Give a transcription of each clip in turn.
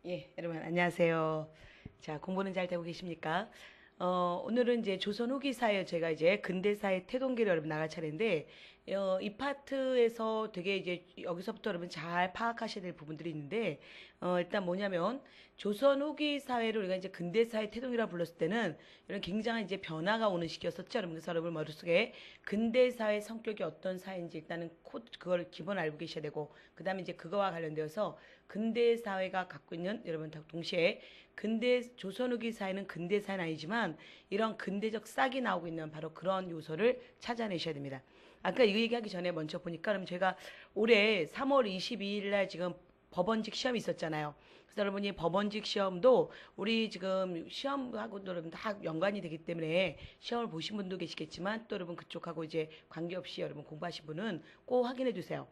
예, 여러분 안녕하세요. 자, 공부는 잘 되고 계십니까? 오늘은 이제 조선 후기 사회 제가 이제 근대사의 태동기를 여러분 나갈 차례인데 이 파트에서 되게 이제 여기서부터 여러분 잘 파악하셔야 될 부분들이 있는데 일단 뭐냐면 조선 후기 사회를 우리가 이제 근대사의 태동이라 불렀을 때는 이런 굉장한 이제 변화가 오는 시기였었죠. 여러분 그래서 여러분 머릿속에 근대사의 성격이 어떤 사회인지 일단은 그걸 기본 알고 계셔야 되고 그다음에 이제 그거와 관련되어서 근대 사회가 갖고 있는 여러분 동시에 근대 조선 후기 사회는 근대 사회는 아니지만 이런 근대적 싹이 나오고 있는 바로 그런 요소를 찾아내셔야 됩니다. 아까 이거 얘기하기 전에 먼저 보니까 그럼 제가 올해 3월 22일 날 지금 법원직 시험이 있었잖아요. 그래서 여러분이 법원직 시험도 우리 지금 시험하고도 여러분 다 연관이 되기 때문에 시험을 보신 분도 계시겠지만 또 여러분 그쪽하고 이제 관계없이 여러분 공부하신 분은 꼭 확인해 주세요.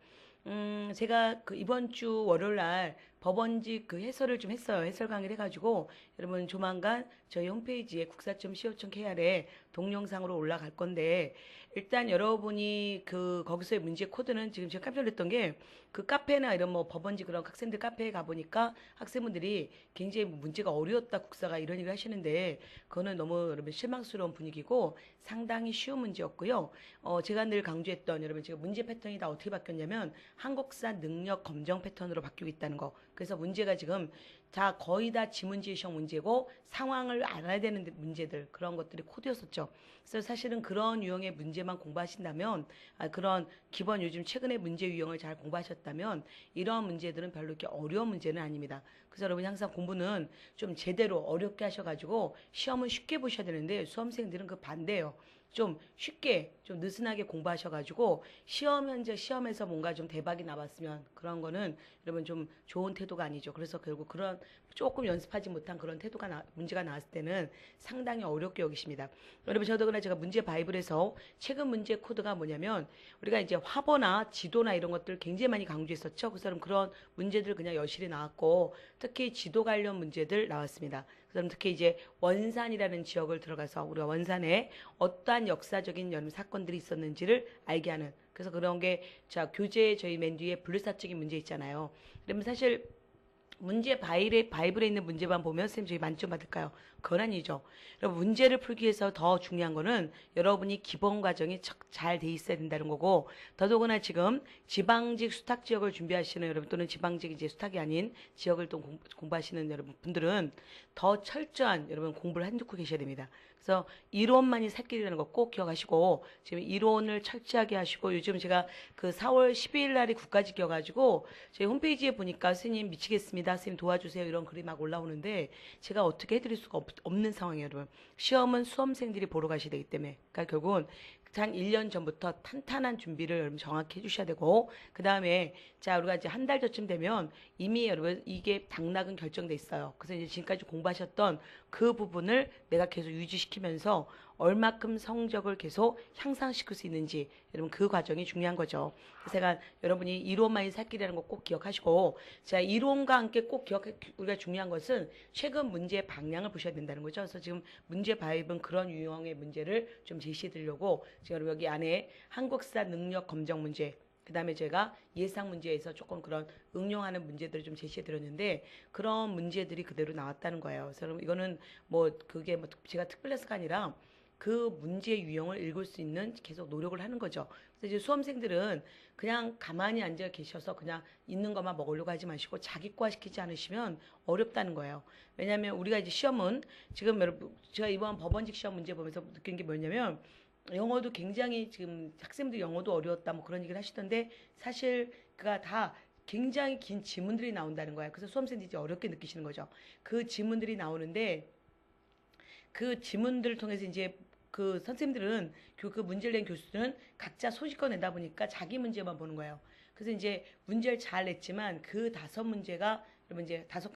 제가 그 이번 주 월요일 날 법원직 그 해설을 좀 했어요. 해설 강의를 해가지고 여러분 조만간 저희 홈페이지에 국사.co.kr에 동영상으로 올라갈 건데 일단 여러분이 그 거기서의 문제 코드는 지금 제가 깜짝 놀랐던 게 그 카페나 이런 뭐 법원직 그런 학생들 카페에 가보니까 학생분들이 굉장히 문제가 어려웠다 국사가 이런 얘기를 하시는데 그거는 너무 여러분 실망스러운 분위기고 상당히 쉬운 문제였고요. 제가 늘 강조했던 여러분 지금 문제 패턴이 다 어떻게 바뀌었냐면 한국사 능력 검정 패턴으로 바뀌고 있다는 거. 그래서 문제가 지금 다 거의 다 지문지시형 문제고 상황을 알아야 되는 문제들 그런 것들이 코드였었죠. 그래서 사실은 그런 유형의 문제만 공부하신다면 그런 기본 요즘 최근의 문제 유형을 잘 공부하셨다면 이런 문제들은 별로 이렇게 어려운 문제는 아닙니다. 그래서 여러분 항상 공부는 좀 제대로 어렵게 하셔가지고 시험은 쉽게 보셔야 되는데 수험생들은 그 반대예요. 좀 쉽게 좀 느슨하게 공부하셔가지고 시험 현재 시험에서 뭔가 좀 대박이 나왔으면 그런 거는 여러분 좀 좋은 태도가 아니죠. 그래서 결국 그런 조금 연습하지 못한 그런 태도가 문제가 나왔을 때는 상당히 어렵게 여기십니다. 여러분 저더구나 제가 문제 바이블에서 최근 문제 코드가 뭐냐면 우리가 이제 화보나 지도나 이런 것들 굉장히 많이 강조했었죠. 그래서 그런 문제들 그냥 여실히 나왔고 특히 지도 관련 문제들 나왔습니다. 그래서 특히 이제 원산이라는 지역을 들어가서 우리가 원산에 어떠한 역사적인 여러 사건들이 있었는지를 알게 하는 그래서 그런 게 자 교재 저희 맨 뒤에 불사적인 문제 있잖아요. 그러면 사실 문제 바이블에 있는 문제만 보면 선생님 저희 만점 받을까요? 그건 아니죠. 여러분 문제를 풀기 위해서 더 중요한 거는 여러분이 기본 과정이 잘 돼 있어야 된다는 거고 더더구나 지금 지방직 수탁 지역을 준비하시는 여러분 또는 지방직 이제 수탁이 아닌 지역을 또 공부하시는 여러분 분들은 더 철저한 여러분 공부를 해놓고 계셔야 됩니다. 그래서 이론만이 살길이라는 거 꼭 기억하시고 지금 이론을 철저하게 하시고 요즘 제가 그 4월 12일 날이 국가직이어가지고 저희 홈페이지에 보니까 스님 미치겠습니다. 스님 도와주세요. 이런 글이 막 올라오는데 제가 어떻게 해드릴 수가 없는 상황이에요, 여러분. 시험은 수험생들이 보러 가셔야 되기 때문에. 그러니까 결국은 한 1년 전부터 탄탄한 준비를 여러분 정확히 해주셔야 되고 그 다음에 자 우리가 이제 한 달 전쯤 되면 이미 여러분 이게 당락은 결정돼 있어요. 그래서 이제 지금까지 공부하셨던 그 부분을 내가 계속 유지시키면서 얼마큼 성적을 계속 향상시킬 수 있는지 여러분 그 과정이 중요한 거죠. 그래서 제가 여러분이 이론만이 살길이라는 거 꼭 기억하시고 자 이론과 함께 꼭 우리가 중요한 것은 최근 문제의 방향을 보셔야 된다는 거죠. 그래서 지금 문제 바입은 그런 유형의 문제를 좀 제시해 드리려고 지금 여기 안에 한국사 능력 검정 문제 그 다음에 제가 예상 문제에서 조금 그런 응용하는 문제들을 좀 제시해 드렸는데 그런 문제들이 그대로 나왔다는 거예요. 그래서 여러분 이거는 뭐 그게 뭐 제가 특별해서가 아니라 그 문제 유형을 읽을 수 있는 계속 노력을 하는 거죠. 그래서 이제 수험생들은 그냥 가만히 앉아 계셔서 그냥 있는 것만 먹으려고 하지 마시고 자기과 시키지 않으시면 어렵다는 거예요. 왜냐하면 우리가 이제 시험은 지금 여러분 제가 이번 법원직 시험 문제 보면서 느낀 게 뭐냐면 영어도 굉장히 지금 학생들 영어도 어려웠다 뭐 그런 얘기를 하시던데 사실 그가 다 굉장히 긴 지문들이 나온다는 거예요. 그래서 수험생들이 이제 어렵게 느끼시는 거죠. 그 지문들이 나오는데 그 지문들을 통해서 이제 그 선생님들은 그 문제를 낸 교수들은 각자 소식껏 내다 보니까 자기 문제만 보는 거예요. 그래서 이제 문제를 잘 냈지만 그 5문제가 여러분 이제 5